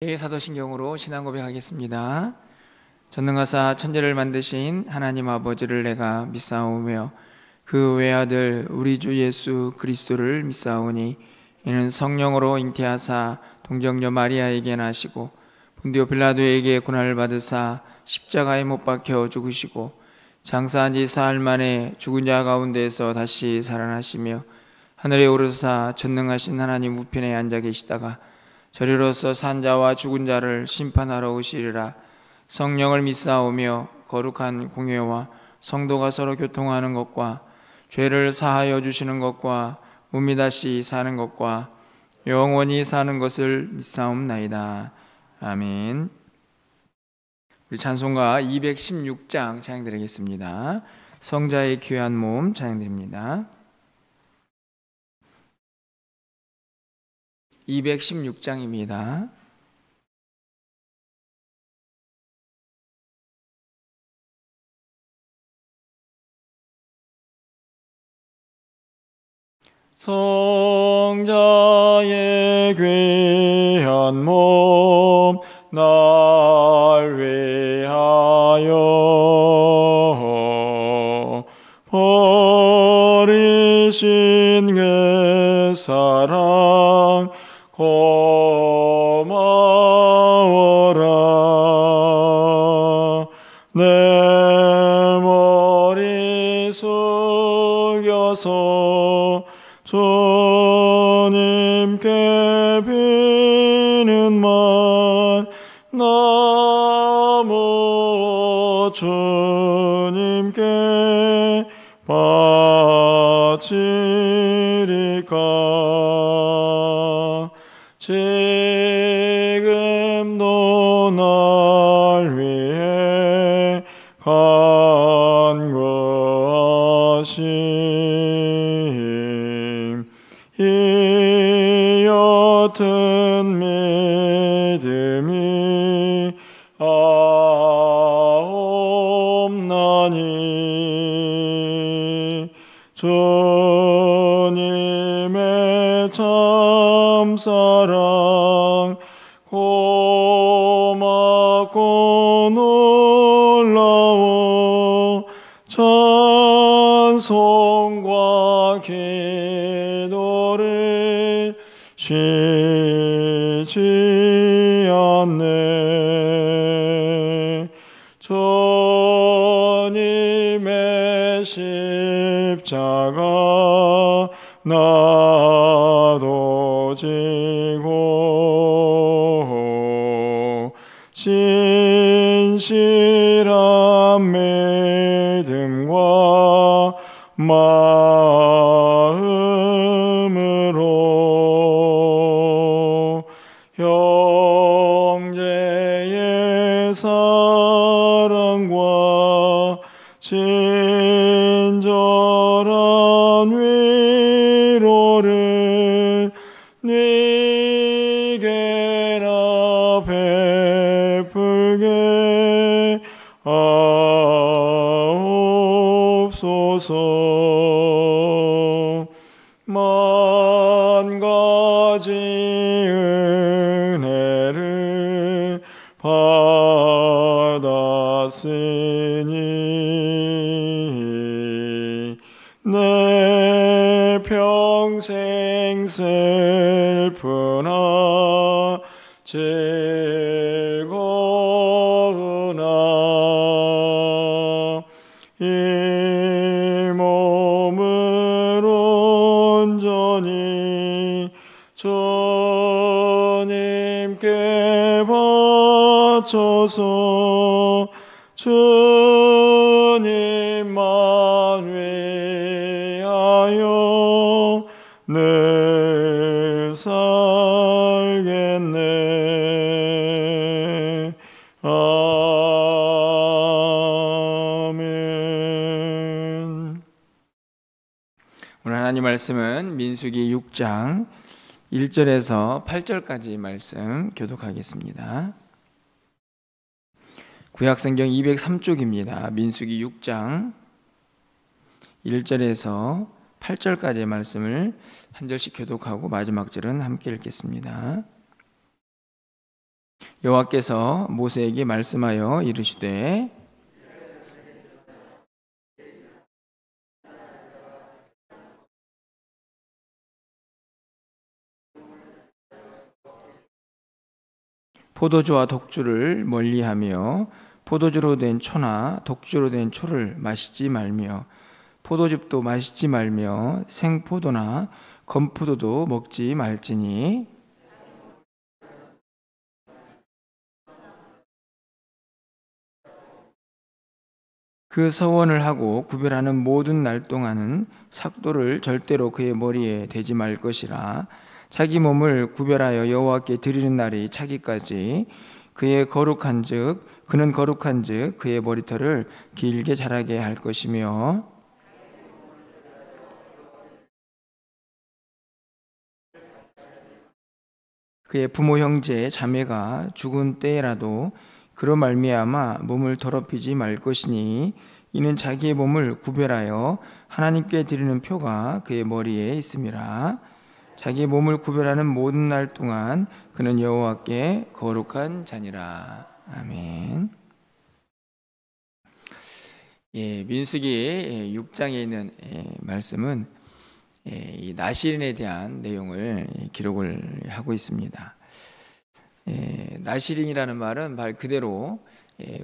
사도신경으로 신앙 고백하겠습니다. 전능하사 천지를 만드신 하나님 아버지를 내가 믿사오며 그 외아들 우리 주 예수 그리스도를 믿사오니 이는 성령으로 잉태하사 동정녀 마리아에게 나시고 본디오 빌라도에게 고난을 받으사 십자가에 못 박혀 죽으시고 장사한 지 사흘 만에 죽은 자 가운데서 다시 살아나시며 하늘에 오르사 전능하신 하나님 우편에 앉아 계시다가 저리로서 산 자와 죽은 자를 심판하러 오시리라. 성령을 믿사오며 거룩한 공회와 성도가 서로 교통하는 것과 죄를 사하여 주시는 것과 몸이 다시 사는 것과 영원히 사는 것을 믿사옵나이다. 아멘. 우리 찬송가 216장 찬양드리겠습니다. 성자의 귀한 몸 찬양드립니다. 216장입니다. 성자의 귀한 몸 날 위하여 버리신 그 사랑 고마워라. 내 머리 숙여서 주님께 비는 말 너무 주님께 바치리까. 지금도 날 위해 간구하심 이 옅은 믿음이 없나니 주님의 참사랑 고맙고 놀라워 찬송과 기도를 쉬지 않네. 주님의 십자가 나도 지고 진실한 믿음과 마음으로 형제의 사랑과 친절한 위로를 네게나 베풀게 하옵소서. 만 가지 은혜를 받았으니 내 평생 슬프나 즐거우나 이 몸을 온전히 주님께 바쳐서 주님만 위하여 늘 살겠네. 아멘. 오늘 하나님 말씀은 민수기 6장 1절에서 8절까지 말씀 교독하겠습니다. 구약성경 203쪽입니다. 민수기 6장 1절에서 8절까지의 말씀을 한 절씩 교독하고 마지막 절은 함께 읽겠습니다. 여호와께서 모세에게 말씀하여 이르시되 포도주와 독주를 멀리하며 포도주로 된 초나 독주로 된 초를 마시지 말며 포도즙도 마시지 말며 생포도나 건포도도 먹지 말지니 그 서원을 하고 구별하는 모든 날 동안은 삭도를 절대로 그의 머리에 대지 말 것이라. 자기 몸을 구별하여 여호와께 드리는 날이 차기까지 그의 거룩한즉 그는 거룩한즉 그의 머리털을 길게 자라게 할 것이며 그의 부모 형제 자매가 죽은 때라도 그로 말미암아 몸을 더럽히지 말 것이니 이는 자기의 몸을 구별하여 하나님께 드리는 표가 그의 머리에 있음이라. 자기의 몸을 구별하는 모든 날 동안 그는 여호와께 거룩한 자니라. 아멘. 민수기 6장에 있는 말씀은 이 나실인에 대한 내용을 기록을 하고 있습니다. 나실인이라는 말은 말 그대로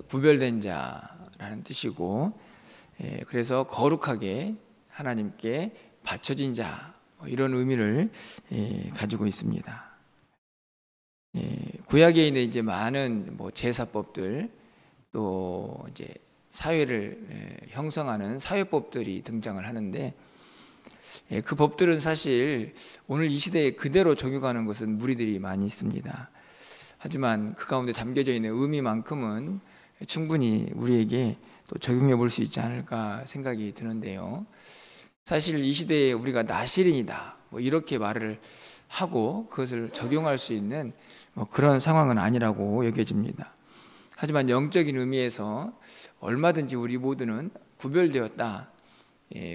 구별된 자라는 뜻이고, 그래서 거룩하게 하나님께 바쳐진 자, 이런 의미를 가지고 있습니다. 구약에 있는 이제 많은 제사법들, 또 이제 사회를 형성하는 사회법들이 등장을 하는데, 그 법들은 사실 오늘 이 시대에 그대로 적용하는 것은 무리들이 많이 있습니다. 하지만 그 가운데 담겨져 있는 의미만큼은 충분히 우리에게 또 적용해 볼 수 있지 않을까 생각이 드는데요. 사실 이 시대에 우리가 나실인이다 이렇게 말을 하고 그것을 적용할 수 있는 그런 상황은 아니라고 여겨집니다. 하지만 영적인 의미에서 얼마든지 우리 모두는 구별되었다,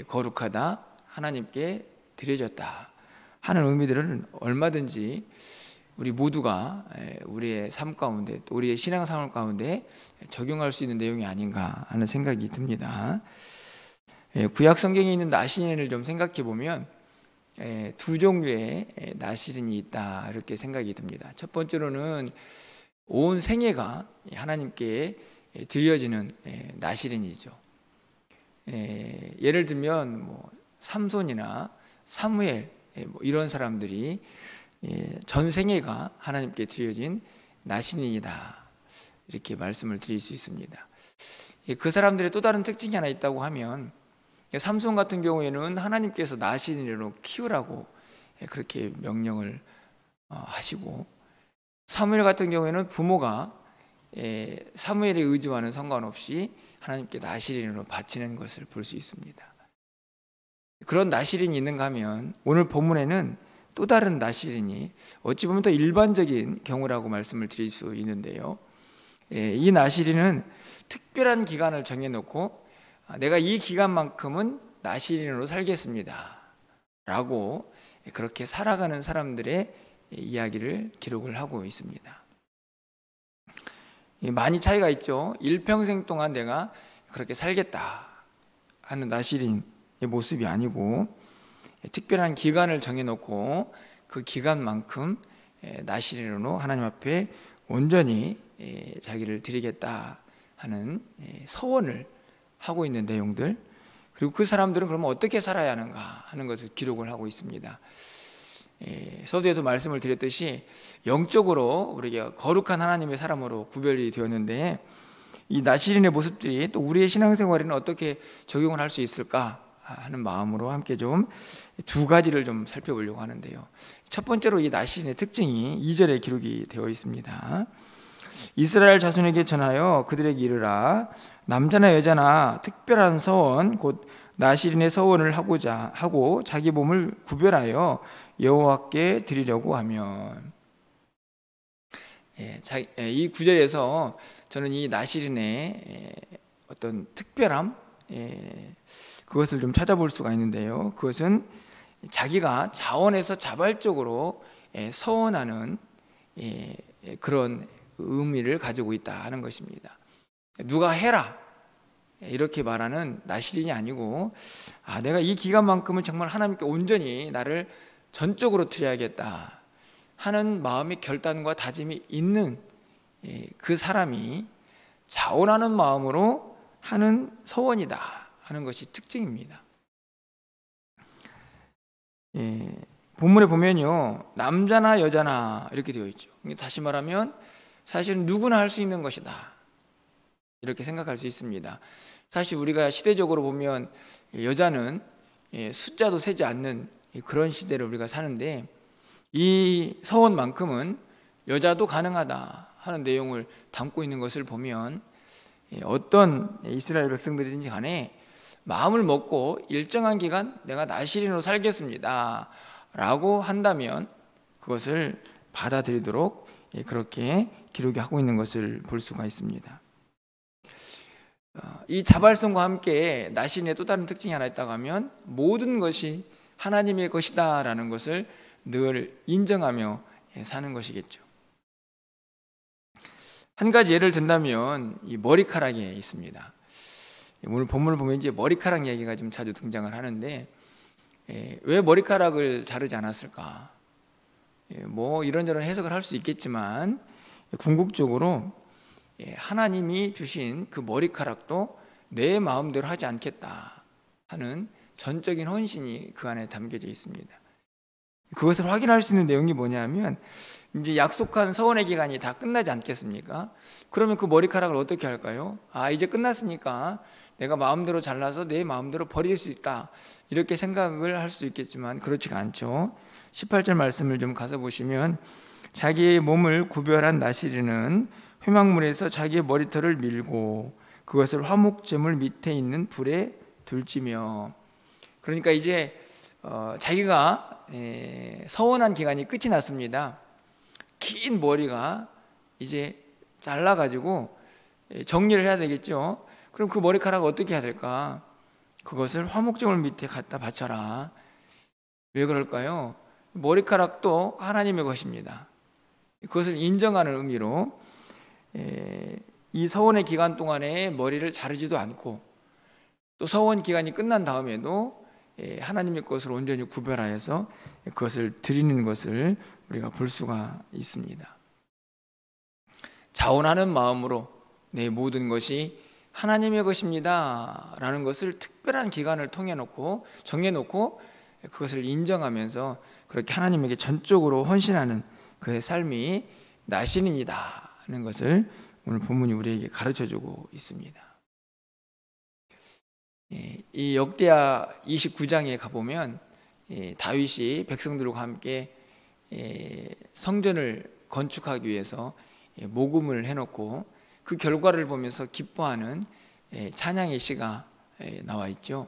거룩하다, 하나님께 드려졌다 하는 의미들은 얼마든지 우리 모두가 우리의 삶 가운데 또 우리의 신앙생활 가운데 적용할 수 있는 내용이 아닌가 하는 생각이 듭니다. 구약 성경에 있는 나실인을 좀 생각해 보면 두 종류의 나실인이 있다 이렇게 생각이 듭니다. 첫 번째로는 온 생애가 하나님께 드려지는 나실인이죠. 예를 들면 삼손이나 사무엘 이런 사람들이 전 생애가 하나님께 드려진 나실인이다 이렇게 말씀을 드릴 수 있습니다. 그 사람들의 또 다른 특징이 하나 있다고 하면, 삼손 같은 경우에는 하나님께서 나실인으로 키우라고 그렇게 명령을 하시고, 사무엘 같은 경우에는 부모가 사무엘의 의지와는 상관없이 하나님께 나실인으로 바치는 것을 볼 수 있습니다. 그런 나실인이 있는가 하면 오늘 본문에는 또 다른 나실인이 어찌 보면 더 일반적인 경우라고 말씀을 드릴 수 있는데요. 이 나실인은 특별한 기간을 정해놓고 내가 이 기간만큼은 나실인으로 살겠습니다 라고 그렇게 살아가는 사람들의 이야기를 기록을 하고 있습니다. 많이 차이가 있죠. 일평생 동안 내가 그렇게 살겠다 하는 나실인의 모습이 아니고, 특별한 기간을 정해놓고 그 기간만큼 나실인으로 하나님 앞에 온전히 자기를 드리겠다 하는 서원을 하고 있는 내용들, 그리고 그 사람들은 그러면 어떻게 살아야 하는가 하는 것을 기록을 하고 있습니다. 서두에서 말씀을 드렸듯이 영적으로 우리가 거룩한 하나님의 사람으로 구별이 되었는데, 이 나실인의 모습들이 또 우리의 신앙생활에는 어떻게 적용을 할 수 있을까 하는 마음으로 함께 좀 두 가지를 좀 살펴보려고 하는데요. 첫 번째로 이 나실인의 특징이 2절에 기록이 되어 있습니다. 이스라엘 자손에게 전하여 그들에게 이르라. 남자나 여자나 특별한 서원 곧 나실인의 서원을 하고자 하고 자기 몸을 구별하여 여호와께 드리려고 하면, 이 구절에서 저는 이 나실인의 어떤 특별함, 그것을 좀 찾아볼 수가 있는데요. 그것은 자기가 자원해서 자발적으로 서원하는 그런 의미를 가지고 있다 하는 것입니다. 누가 해라 이렇게 말하는 나시린이 아니고, 내가 이 기간만큼은 정말 하나님께 온전히 나를 전적으로 드려야겠다 하는 마음의 결단과 다짐이 있는 그 사람이 자원하는 마음으로 하는 서원이다 하는 것이 특징입니다. 본문에 보면요, 남자나 여자나 이렇게 되어 있죠. 다시 말하면 사실은 누구나 할 수 있는 것이다 이렇게 생각할 수 있습니다. 사실 우리가 시대적으로 보면 여자는 숫자도 세지 않는 그런 시대를 우리가 사는데, 이 서원만큼은 여자도 가능하다 하는 내용을 담고 있는 것을 보면 어떤 이스라엘 백성들이든지 간에 마음을 먹고 일정한 기간 내가 나시린으로 살겠습니다 라고 한다면 그것을 받아들이도록 그렇게 기록이 하고 있는 것을 볼 수가 있습니다. 이 자발성과 함께 나시린의 또 다른 특징이 하나 있다고 하면 모든 것이 하나님의 것이다 라는 것을 늘 인정하며 사는 것이겠죠. 한 가지 예를 든다면 이 머리카락에 있습니다. 오늘 본문을 보면 이제 머리카락 얘기가 좀 자주 등장을 하는데, 왜 머리카락을 자르지 않았을까? 뭐 이런저런 해석을 할 수 있겠지만 궁극적으로 하나님이 주신 그 머리카락도 내 마음대로 하지 않겠다 하는 전적인 헌신이 그 안에 담겨져 있습니다. 그것을 확인할 수 있는 내용이 뭐냐면, 이제 약속한 서원의 기간이 다 끝나지 않겠습니까? 그러면 그 머리카락을 어떻게 할까요? 이제 끝났으니까 내가 마음대로 잘라서 내 마음대로 버릴 수 있다 이렇게 생각을 할 수도 있겠지만 그렇지가 않죠. 18절 말씀을 좀 가서 보시면, 자기의 몸을 구별한 나시린은 회막문에서 자기의 머리털을 밀고 그것을 화목제물 밑에 있는 불에 둘지며. 그러니까 이제 자기가 서원한 기간이 끝이 났습니다. 긴 머리가 이제 잘라가지고 정리를 해야 되겠죠. 그럼 그 머리카락을 어떻게 해야 될까? 그것을 화목제물 밑에 갖다 바쳐라. 왜 그럴까요? 머리카락도 하나님의 것입니다. 그것을 인정하는 의미로 이 서원의 기간 동안에 머리를 자르지도 않고, 또 서원 기간이 끝난 다음에도 하나님의 것을 온전히 구별하여서 그것을 드리는 것을 우리가 볼 수가 있습니다. 자원하는 마음으로 내 모든 것이 하나님의 것입니다 라는 것을 특별한 기간을 정해놓고 그것을 인정하면서 그렇게 하나님에게 전적으로 헌신하는 그의 삶이 나시린이다 하는 것을 오늘 본문이 우리에게 가르쳐주고 있습니다. 이 역대하 29장에 가보면 다윗이 백성들과 함께 성전을 건축하기 위해서 모금을 해놓고 그 결과를 보면서 기뻐하는 찬양의 시가 나와 있죠.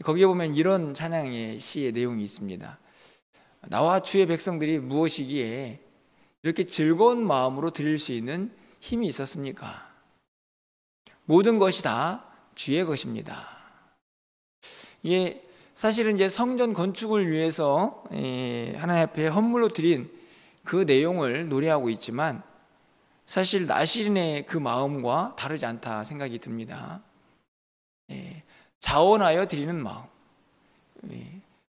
거기에 보면 이런 찬양의 시의 내용이 있습니다. 나와 주의 백성들이 무엇이기에 이렇게 즐거운 마음으로 드릴 수 있는 힘이 있었습니까? 모든 것이 다 주의 것입니다. 이게 사실은 이제 성전 건축을 위해서 하나님 앞에 헌물로 드린 그 내용을 노래하고 있지만, 사실 나시린의 그 마음과 다르지 않다 생각이 듭니다. 자원하여 드리는 마음.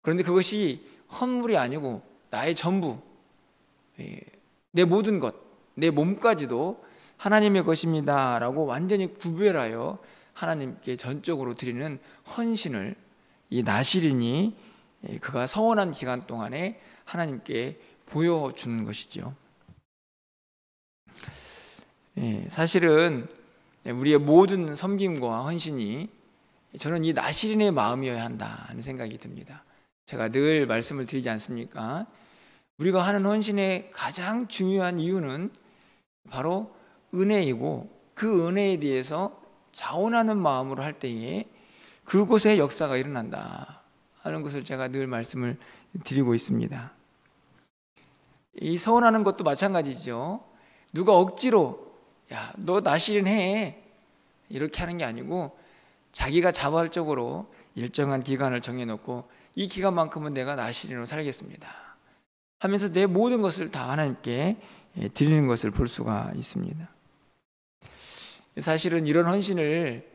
그런데 그것이 헌물이 아니고 나의 전부, 내 모든 것, 내 몸까지도 하나님의 것입니다 라고 완전히 구별하여 하나님께 전적으로 드리는 헌신을 이 나시린이 그가 서원한 기간 동안에 하나님께 보여주는 것이죠. 사실은 우리의 모든 섬김과 헌신이 저는 이 나시린의 마음이어야 한다 하는 생각이 듭니다. 제가 늘 말씀을 드리지 않습니까? 우리가 하는 헌신의 가장 중요한 이유는 바로 은혜이고, 그 은혜에 대해서 자원하는 마음으로 할 때에 그곳에 역사가 일어난다 하는 것을 제가 늘 말씀을 드리고 있습니다. 이 서원하는 것도 마찬가지죠. 누가 억지로 야, 너 나시린 해 이렇게 하는 게 아니고, 자기가 자발적으로 일정한 기간을 정해놓고 이 기간만큼은 내가 나시린으로 살겠습니다 하면서 내 모든 것을 다 하나님께 드리는 것을 볼 수가 있습니다. 사실은 이런 헌신을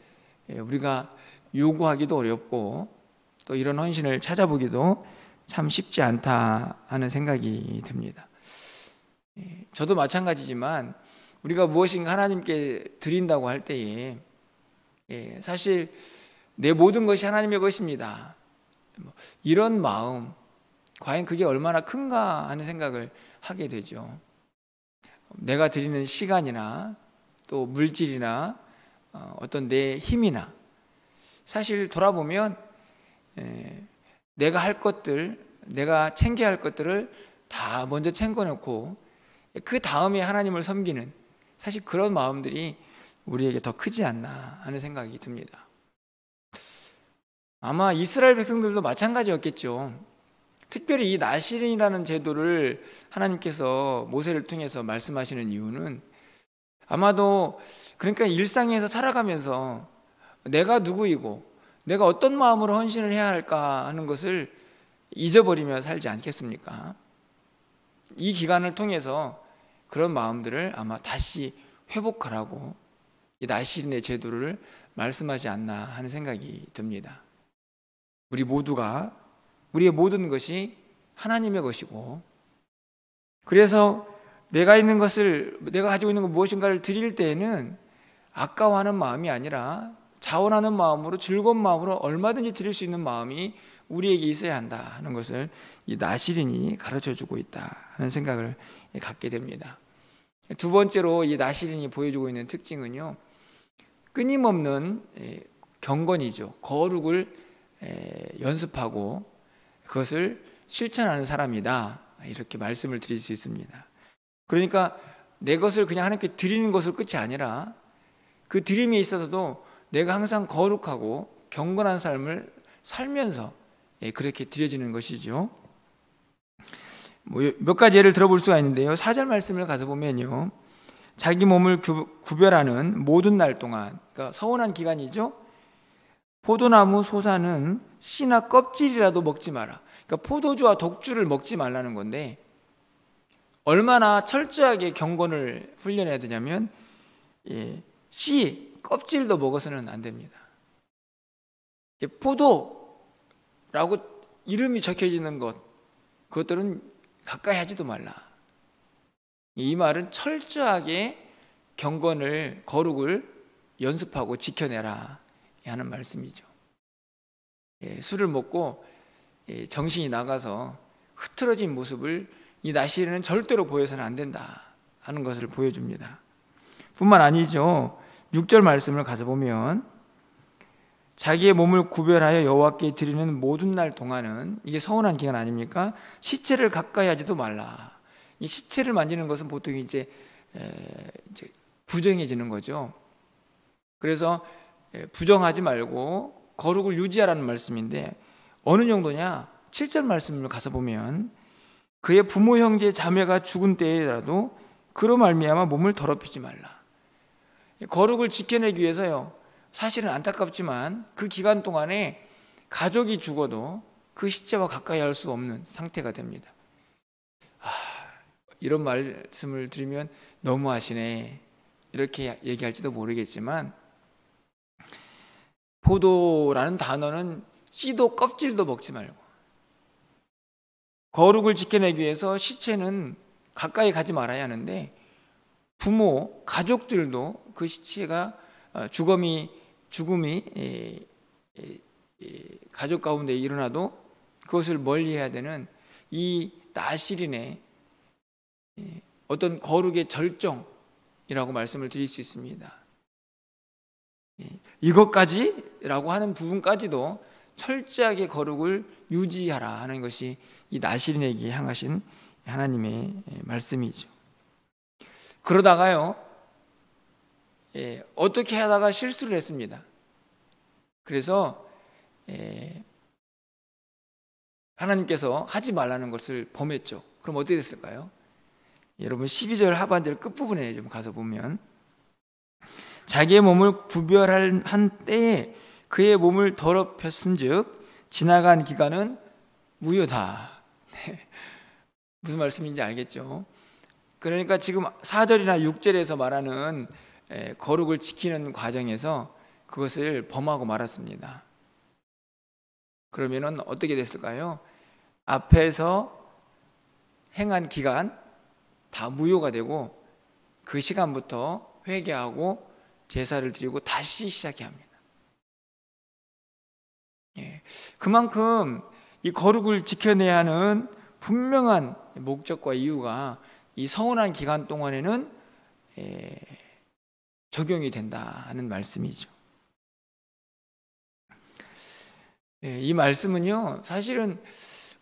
우리가 요구하기도 어렵고 또 이런 헌신을 찾아보기도 참 쉽지 않다 하는 생각이 듭니다. 저도 마찬가지지만 우리가 무엇인가 하나님께 드린다고 할 때에 사실 내 모든 것이 하나님의 것입니다, 이런 마음, 과연 그게 얼마나 큰가 하는 생각을 하게 되죠. 내가 드리는 시간이나 또 물질이나 어떤 내 힘이나, 사실 돌아보면 내가 할 것들, 내가 챙겨야 할 것들을 다 먼저 챙겨놓고 그 다음에 하나님을 섬기는, 사실 그런 마음들이 우리에게 더 크지 않나 하는 생각이 듭니다. 아마 이스라엘 백성들도 마찬가지였겠죠. 특별히 이 나실인이라는 제도를 하나님께서 모세를 통해서 말씀하시는 이유는 아마도 그러니까 일상에서 살아가면서 내가 누구이고 내가 어떤 마음으로 헌신을 해야 할까 하는 것을 잊어버리며 살지 않겠습니까? 이 기간을 통해서 그런 마음들을 아마 다시 회복하라고 이 나실인의 제도를 말씀하지 않나 하는 생각이 듭니다. 우리 모두가 우리의 모든 것이 하나님의 것이고, 그래서 내가 가지고 있는 것 무엇인가를 드릴 때에는 아까워하는 마음이 아니라 자원하는 마음으로, 즐거운 마음으로 얼마든지 드릴 수 있는 마음이 우리에게 있어야 한다 하는 것을 이 나실인이 가르쳐주고 있다 하는 생각을 갖게 됩니다. 두 번째로 이 나실인이 보여주고 있는 특징은요, 끊임없는 경건이죠. 거룩을 연습하고 그것을 실천하는 사람이다, 이렇게 말씀을 드릴 수 있습니다. 그러니까 내 것을 그냥 하나님께 드리는 것으로 끝이 아니라 그 드림에 있어서도 내가 항상 거룩하고 경건한 삶을 살면서 그렇게 드려지는 것이죠. 몇 가지 예를 들어볼 수가 있는데요, 4절 말씀을 가서 보면요, 자기 몸을 구별하는 모든 날 동안, 그러니까 서운한 기간이죠. 포도나무 소사는 씨나 껍질이라도 먹지 마라. 그러니까 포도주와 독주를 먹지 말라는 건데, 얼마나 철저하게 경건을 훈련해야 되냐면 씨, 껍질도 먹어서는 안 됩니다. 포도라고 이름이 적혀지는 것, 그것들은 가까이 하지도 말라. 이 말은 철저하게 경건을, 거룩을 연습하고 지켜내라 하는 말씀이죠. 술을 먹고 정신이 나가서 흐트러진 모습을 이 나실인은 절대로 보여서는 안 된다 하는 것을 보여줍니다. 뿐만 아니죠, 6절 말씀을 가서 보면 자기의 몸을 구별하여 여호와께 드리는 모든 날 동안은, 이게 서운한 기간 아닙니까? 시체를 가까이 하지도 말라. 이 시체를 만지는 것은 보통 이제 부정해지는 거죠. 그래서 부정하지 말고 거룩을 유지하라는 말씀인데, 어느 정도냐? 7절 말씀을 가서 보면 그의 부모 형제 자매가 죽은 때에라도 그로 말미암아 몸을 더럽히지 말라. 거룩을 지켜내기 위해서요, 사실은 안타깝지만 그 기간 동안에 가족이 죽어도 그 시체와 가까이 할 수 없는 상태가 됩니다. 이런 말씀을 드리면 너무하시네 이렇게 얘기할지도 모르겠지만, 포도라는 단어는 씨도 껍질도 먹지 말고, 거룩을 지켜내기 위해서 시체는 가까이 가지 말아야 하는데, 부모, 가족들도 그 시체가 죽음이 가족 가운데 일어나도 그것을 멀리해야 되는 이 나실인의 어떤 거룩의 절정이라고 말씀을 드릴 수 있습니다. 이것까지라고 하는 부분까지도 철저하게 거룩을 유지하라 하는 것이 이 나실인에게 향하신 하나님의 말씀이죠. 그러다가요, 어떻게 하다가 실수를 했습니다. 그래서 하나님께서 하지 말라는 것을 범했죠. 그럼 어떻게 됐을까요? 여러분 12절 하반절 끝부분에 좀 가서 보면, 자기의 몸을 구별한 때에 그의 몸을 더럽혔은즉 지나간 기간은 무효다. 무슨 말씀인지 알겠죠? 그러니까 지금 4절이나 6절에서 말하는 거룩을 지키는 과정에서 그것을 범하고 말았습니다. 그러면은 어떻게 됐을까요? 앞에서 행한 기간 다 무효가 되고 그 시간부터 회개하고 제사를 드리고 다시 시작해야 합니다. 그만큼 이 거룩을 지켜내야 하는 분명한 목적과 이유가 이 서운한 기간 동안에는 적용이 된다는 말씀이죠. 이 말씀은요, 사실은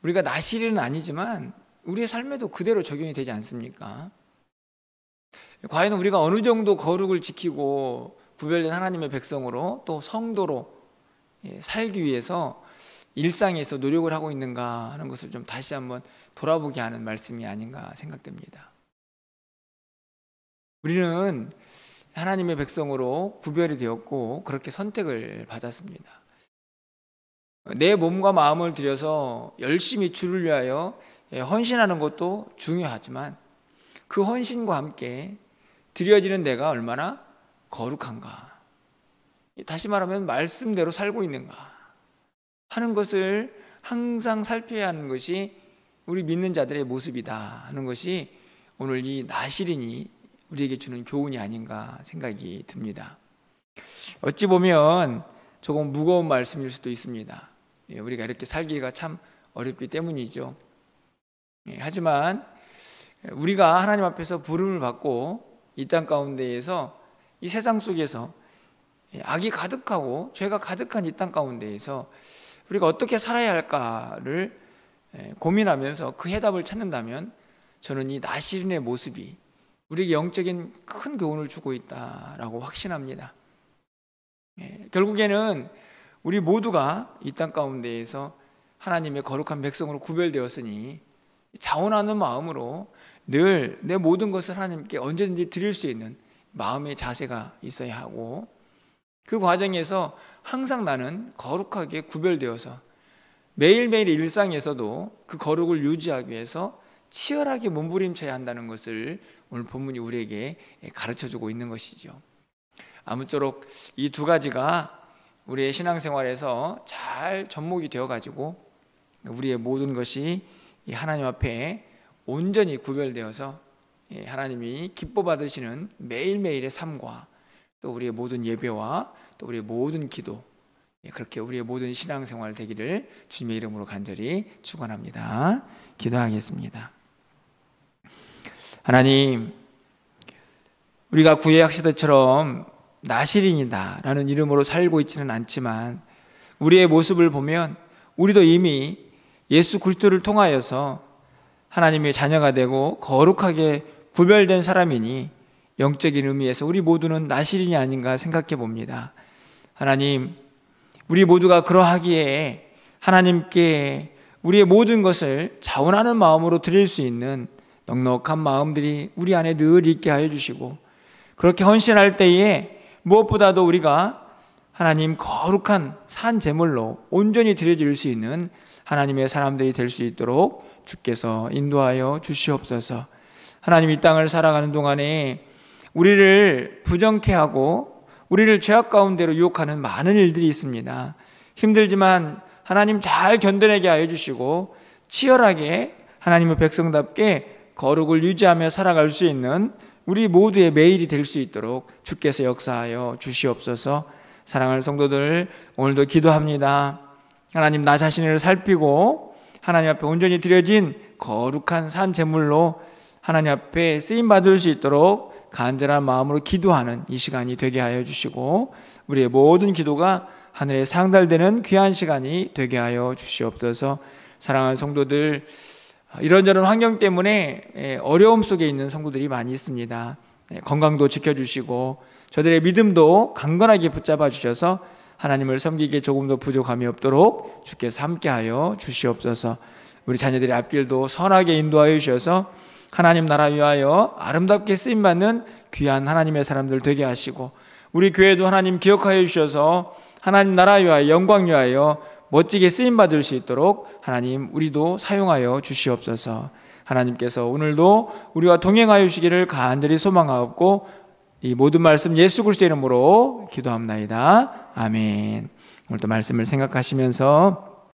우리가 나시일은 아니지만 우리의 삶에도 그대로 적용이 되지 않습니까? 과연 우리가 어느 정도 거룩을 지키고 구별된 하나님의 백성으로 또 성도로 살기 위해서 일상에서 노력을 하고 있는가 하는 것을 좀 다시 한번 돌아보게 하는 말씀이 아닌가 생각됩니다. 우리는 하나님의 백성으로 구별이 되었고 그렇게 선택을 받았습니다. 내 몸과 마음을 들여서 열심히 주를 위하여 헌신하는 것도 중요하지만 그 헌신과 함께 드려지는 내가 얼마나 거룩한가, 다시 말하면 말씀대로 살고 있는가 하는 것을 항상 살펴야 하는 것이 우리 믿는 자들의 모습이다 하는 것이 오늘 이 나시린이 우리에게 주는 교훈이 아닌가 생각이 듭니다. 어찌 보면 조금 무거운 말씀일 수도 있습니다. 우리가 이렇게 살기가 참 어렵기 때문이죠. 하지만 우리가 하나님 앞에서 부름을 받고 이 땅 가운데에서 이 세상 속에서 악이 가득하고 죄가 가득한 이 땅 가운데에서 우리가 어떻게 살아야 할까를 고민하면서 그 해답을 찾는다면 저는 이 나시린의 모습이 우리에게 영적인 큰 교훈을 주고 있다라고 확신합니다. 결국에는 우리 모두가 이 땅 가운데에서 하나님의 거룩한 백성으로 구별되었으니 자원하는 마음으로 늘 내 모든 것을 하나님께 언제든지 드릴 수 있는 마음의 자세가 있어야 하고 그 과정에서 항상 나는 거룩하게 구별되어서 매일매일의 일상에서도 그 거룩을 유지하기 위해서 치열하게 몸부림쳐야 한다는 것을 오늘 본문이 우리에게 가르쳐주고 있는 것이죠. 아무쪼록 이 두 가지가 우리의 신앙생활에서 잘 접목이 되어가지고 우리의 모든 것이 하나님 앞에 온전히 구별되어서 하나님이 기뻐 받으시는 매일매일의 삶과 또 우리의 모든 예배와 또 우리의 모든 기도, 그렇게 우리의 모든 신앙생활 되기를 주님의 이름으로 간절히 축원합니다. 기도하겠습니다. 하나님, 우리가 구약 시대처럼 나시린이다 라는 이름으로 살고 있지는 않지만 우리의 모습을 보면 우리도 이미 예수 그리스도를 통하여서 하나님의 자녀가 되고 거룩하게 구별된 사람이니 영적인 의미에서 우리 모두는 나시린이 아닌가 생각해 봅니다. 하나님, 우리 모두가 그러하기에 하나님께 우리의 모든 것을 자원하는 마음으로 드릴 수 있는 넉넉한 마음들이 우리 안에 늘 있게 하여 주시고 그렇게 헌신할 때에 무엇보다도 우리가 하나님 거룩한 산 제물로 온전히 드려질 수 있는 하나님의 사람들이 될 수 있도록 주께서 인도하여 주시옵소서. 하나님, 이 땅을 살아가는 동안에 우리를 부정케 하고 우리를 죄악 가운데로 유혹하는 많은 일들이 있습니다. 힘들지만 하나님 잘 견뎌내게 하여 주시고 치열하게 하나님의 백성답게 거룩을 유지하며 살아갈 수 있는 우리 모두의 매일이 될 수 있도록 주께서 역사하여 주시옵소서. 사랑하는 성도들, 오늘도 기도합니다. 하나님, 나 자신을 살피고 하나님 앞에 온전히 드려진 거룩한 산 제물로 하나님 앞에 쓰임받을 수 있도록 간절한 마음으로 기도하는 이 시간이 되게 하여 주시고 우리의 모든 기도가 하늘에 상달되는 귀한 시간이 되게 하여 주시옵소서. 사랑하는 성도들, 이런저런 환경 때문에 어려움 속에 있는 성도들이 많이 있습니다. 건강도 지켜주시고 저들의 믿음도 강건하게 붙잡아 주셔서 하나님을 섬기기에 조금도 부족함이 없도록 주께서 함께하여 주시옵소서. 우리 자녀들의 앞길도 선하게 인도하여 주셔서 하나님 나라 위하여 아름답게 쓰임받는 귀한 하나님의 사람들 되게 하시고 우리 교회도 하나님 기억하여 주셔서 하나님 나라 위하여 영광 위하여 멋지게 쓰임받을 수 있도록 하나님 우리도 사용하여 주시옵소서. 하나님께서 오늘도 우리와 동행하여 주시기를 간절히 소망하옵고 이 모든 말씀 예수 그리스도의 이름으로 기도합나이다. 아멘. 오늘도 말씀을 생각하시면서